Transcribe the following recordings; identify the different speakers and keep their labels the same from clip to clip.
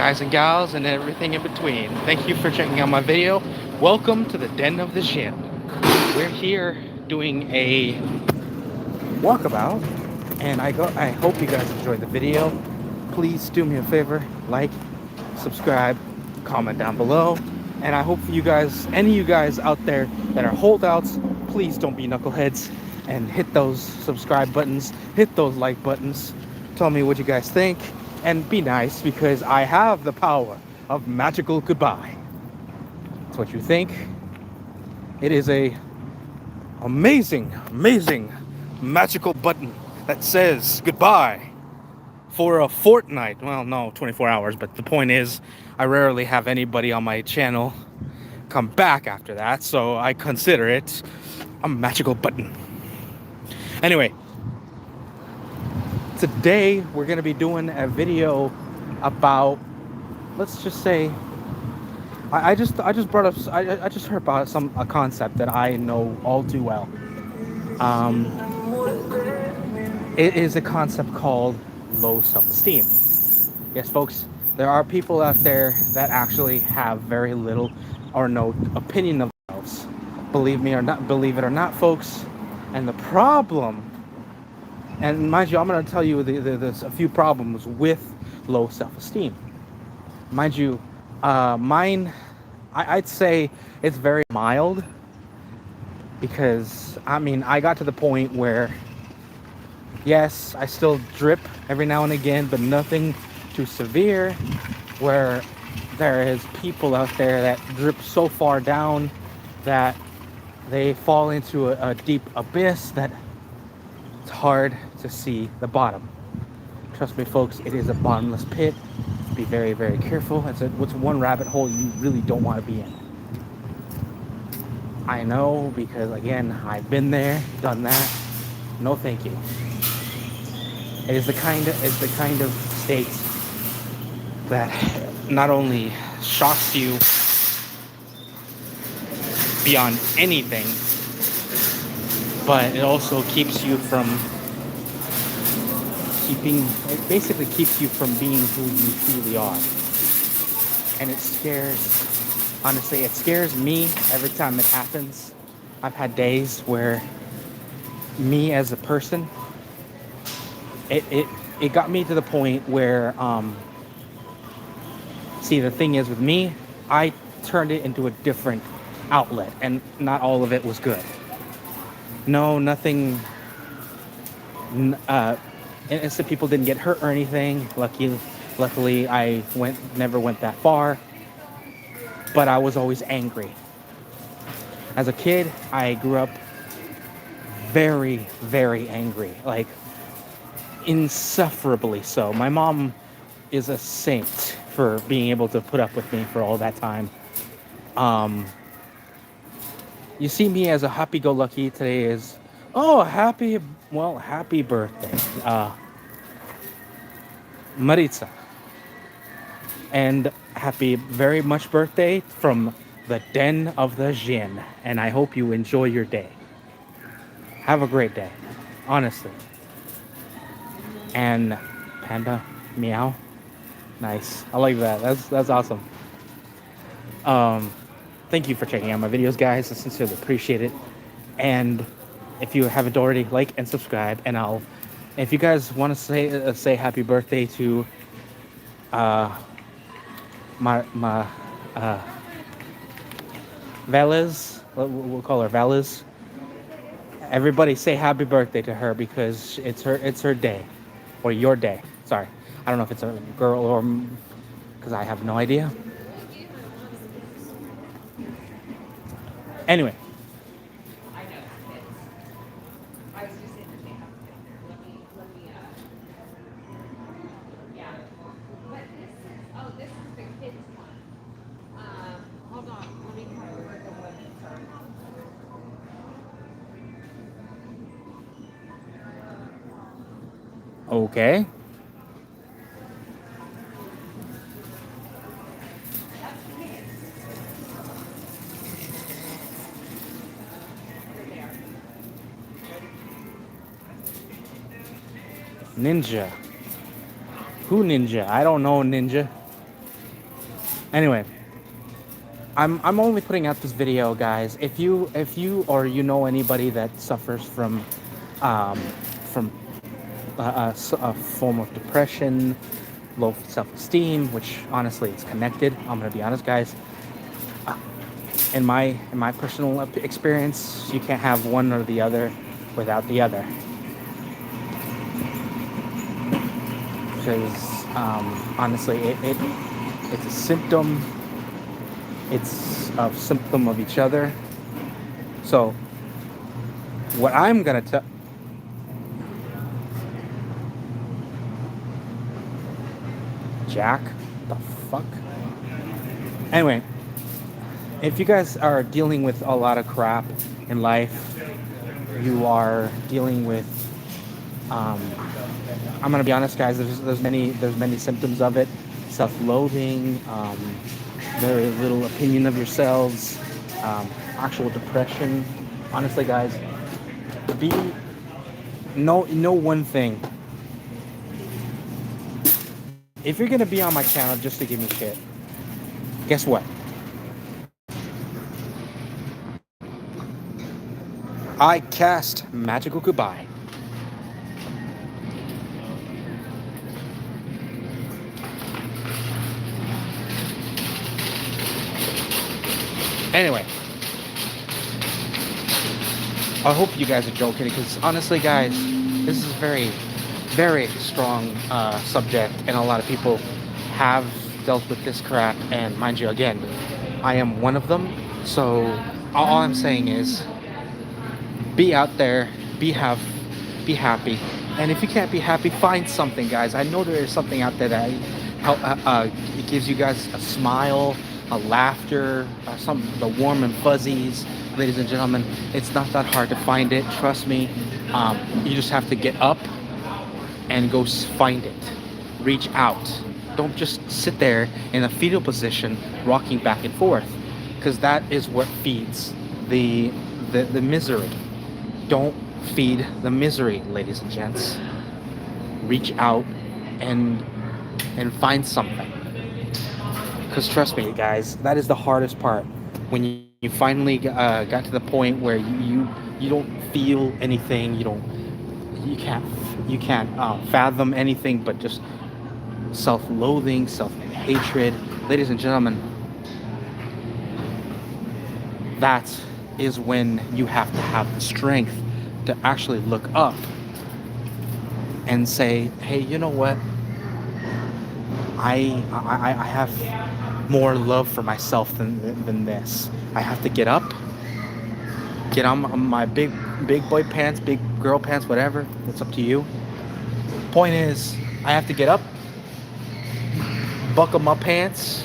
Speaker 1: guys and gals, and everything in between. Thank you for checking out my video. Welcome to the Den of the Djinn. We're here doing a walkabout, and I hope you guys enjoyed the video. Please do me a favor, like, subscribe, comment down below, and I hope for you guys, any of you guys out there that are holdouts, please don't be knuckleheads and hit those subscribe buttons, hit those like buttons. Tell me what you guys think, and be nice, because I have the power of magical goodbye. That's what you think. It is a amazing magical button that says goodbye for a fortnight. Well, no, 24 hours, but the point is I rarely have anybody on my channel come back after that, so I consider it a magical button. Anyway, today we're going to be doing a video about, let's just say, I just brought up, I just heard about a concept that I know all too well. It is a concept called low self-esteem. Yes, folks, there are people out there that actually have very little or no opinion of themselves. Believe it or not, folks. And the problem, and mind you, I'm going to tell you there's a few problems with low self-esteem. Mind you, mine, I'd say it's very mild, because I got to the point where, yes, I still drip every now and again, but nothing too severe, where there is people out there that drip so far down that they fall into a deep abyss that it's hard to see the bottom. Trust me, folks, it is a bottomless pit. Be very, very careful. It's one rabbit hole you really don't want to be in. I know, because again, I've been there, done that. No, thank you. It is the kind of state that not only shocks you beyond anything, but it also keeps you from it basically keeps you from being who you truly are. And it scares me every time it happens. I've had days where me as a person, it got me to the point where, see, the thing is with me, I turned it into a different outlet, and not all of it was good. No, nothing, innocent people didn't get hurt or anything. Luckily, I never went that far, but I was always angry. As a kid, I grew up very, very angry, like insufferably so. My mom is a saint for being able to put up with me for all that time. You see me as a happy-go-lucky. Today is, happy birthday, Maritza. And happy very much birthday from the Den of the Djinn. And I hope you enjoy your day. Have a great day, honestly. And panda, meow. Nice. I like that. That's awesome. Thank you for checking out my videos, guys. I sincerely appreciate it. And if you haven't already, like and subscribe. And if you guys want to say happy birthday to my Velez, we'll call her Velez. Everybody say happy birthday to her, because it's her day, or your day. Sorry, I don't know if it's a girl or, because I have no idea. Anyway. Okay. Ninja. Who ninja? I don't know ninja. Anyway, I'm only putting out this video, guys. If you or you know anybody that suffers um, from a form of depression, low self-esteem, which honestly is connected. I'm gonna be honest, guys. Uh, in my personal experience, you can't have one or the other without the other, because honestly, it's a symptom. It's a symptom of each other. So what I'm gonna tell Jack, the fuck. Anyway, if you guys are dealing with a lot of crap in life, you are dealing with um, I'm gonna be honest, guys. There's many symptoms of it: self-loathing, very little opinion of yourselves, actual depression. Honestly, guys, be know one thing. If you're gonna be on my channel just to give me shit, guess what? I cast magical goodbye. Anyway, I hope you guys are joking, because honestly, guys, this is a very, very strong subject, and a lot of people have dealt with this crap. And mind you, again, I am one of them. So all I'm saying is, be out there, be happy, and if you can't be happy, find something, guys. I know there is something out there that it gives you guys a smile, a laughter, some the warm and fuzzies. Ladies and gentlemen, it's not that hard to find it. Trust me. You just have to get up and go find it. Reach out. Don't just sit there in a fetal position, rocking back and forth, because that is what feeds the misery. Don't feed the misery, ladies and gents. Reach out and find something. Because trust me, guys, that is the hardest part. When you finally got to the point where you don't feel anything, you can't fathom anything but just self-loathing, self-hatred. Ladies and gentlemen, that is when you have to have the strength to actually look up and say, hey, you know what? I have more love for myself than this. I have to get up, get on my big boy pants, big girl pants, whatever. It's up to you. Point is, I have to get up, buckle my pants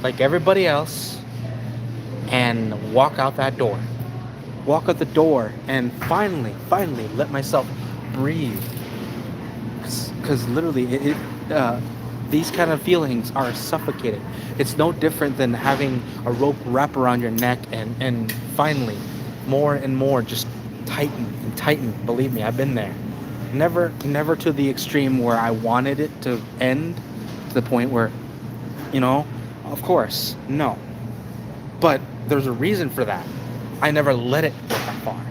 Speaker 1: like everybody else, and walk out that door. Walk out the door and finally let myself breathe. Because literally, these kind of feelings are suffocating. It's no different than having a rope wrap around your neck and finally, more and more, just tighten and tighten. Believe me, I've been there. Never to the extreme where I wanted it to end, to the point where, of course, no. But there's a reason for that. I never let it get that far.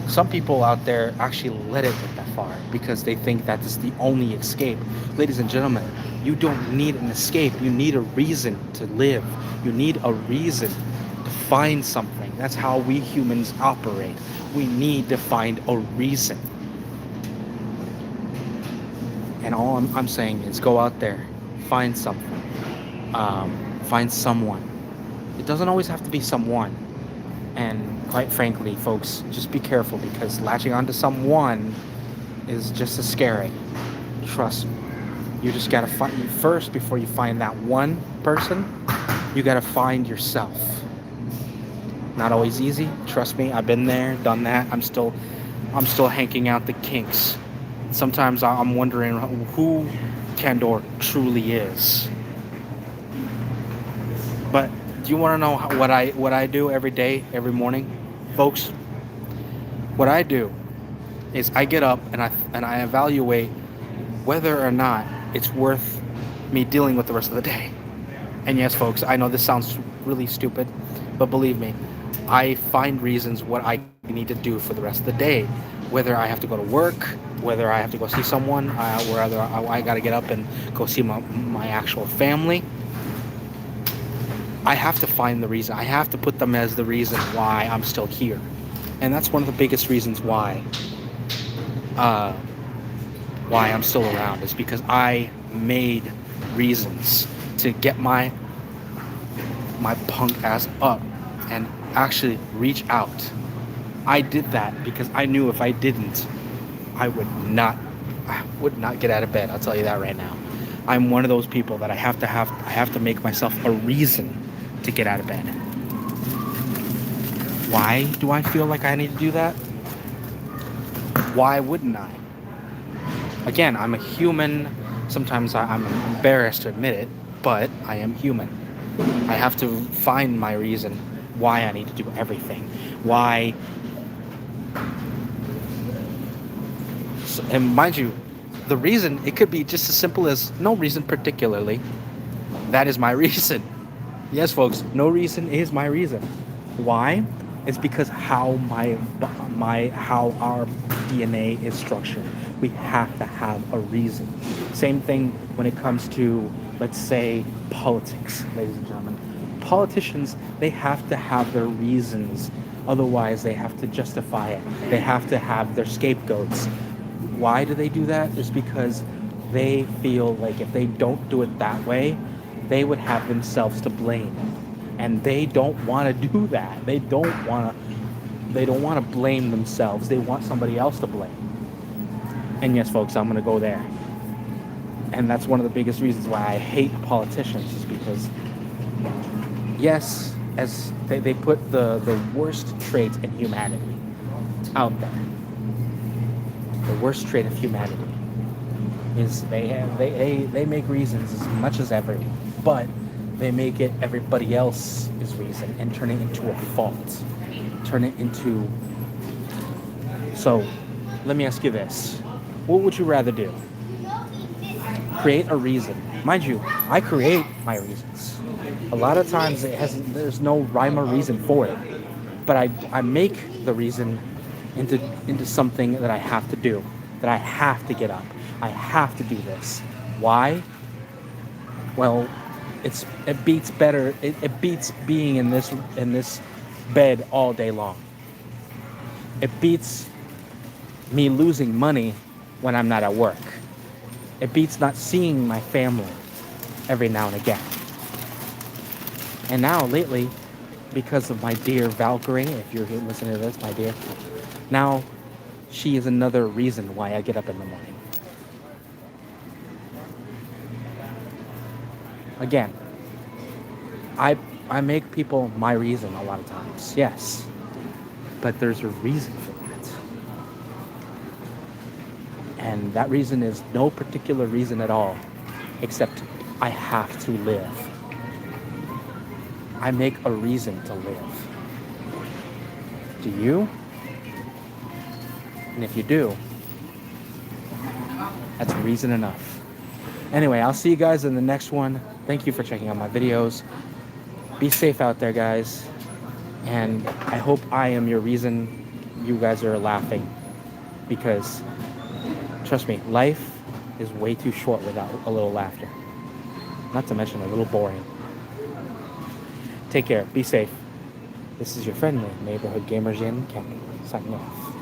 Speaker 1: Some people out there actually let it get that far because they think that is the only escape. Ladies and gentlemen, you don't need an escape. You need a reason to live. You need a reason to find something. That's how we humans operate. We need to find a reason. And all I'm saying is, go out there, find something, find someone. It doesn't always have to be someone. And quite frankly, folks, just be careful, because latching onto someone is just as scary. Trust me. You just gotta find first, before you find that one person. You gotta find yourself. Not always easy. Trust me, I've been there, done that. I'm still hanking out the kinks. Sometimes I'm wondering who Candor truly is. But do you want to know what I do every day, every morning, folks? What I do is I get up and I evaluate whether or not it's worth me dealing with the rest of the day. And yes, folks, I know this sounds really stupid, but believe me, I find reasons what I need to do for the rest of the day. Whether I have to go to work, whether I have to go see someone, whether I got to get up and go see my actual family. I have to find the reason. I have to put them as the reason why I'm still here. And that's one of the biggest reasons uh, why I'm still around, is because I made reasons to get my punk ass up and actually reach out. I did that because I knew if I didn't, I would not get out of bed. I'll tell you that right now. I'm one of those people that I have to make myself a reason to get out of bed. Why do I feel like I need to do that? Why wouldn't I? Again, I'm a human. Sometimes I'm embarrassed to admit it, but I am human. I have to find my reason why I need to do everything. Why? And mind you, the reason, it could be just as simple as no reason particularly. That is my reason. Yes, folks, no reason is my reason. Why? It's because how our DNA is structured. We have to have a reason. Same thing when it comes to, let's say, politics, ladies and gentlemen. Politicians, they have to have their reasons. Otherwise, they have to justify it. They have to have their scapegoats. Why do they do that? It's because they feel like if they don't do it that way, they would have themselves to blame. And they don't want to do that. They don't want to blame themselves. They want somebody else to blame. And yes, folks, I'm going to go there. And that's one of the biggest reasons why I hate politicians, is because, yes, as they put the worst traits in humanity out there. The worst trait of humanity is they make reasons as much as ever, but they make it everybody else's reason and turn it into a fault. Turn it into... So, let me ask you this. What would you rather do? Create a reason. Mind you, I create my reasons. A lot of times there's no rhyme or reason for it. But I make the reason into something that I have to do. That I have to get up. I have to do this. Why? Well, it beats better. It beats being in this bed all day long. It beats me losing money when I'm not at work. It beats not seeing my family every now and again. And now lately, because of my dear Valkyrie, if you're listening to this, my dear, now she is another reason why I get up in the morning. Again, I make people my reason a lot of times, yes. But there's a reason for that. And that reason is no particular reason at all, except I have to live. I make a reason to live. Do you? And if you do, that's reason enough. Anyway, I'll see you guys in the next one. Thank you for checking out my videos. Be safe out there, guys. And I hope I am your reason you guys are laughing. Because, trust me, life is way too short without a little laughter. Not to mention a little boring. Take care. Be safe. This is your friendly neighborhood gamer Djinn signing off.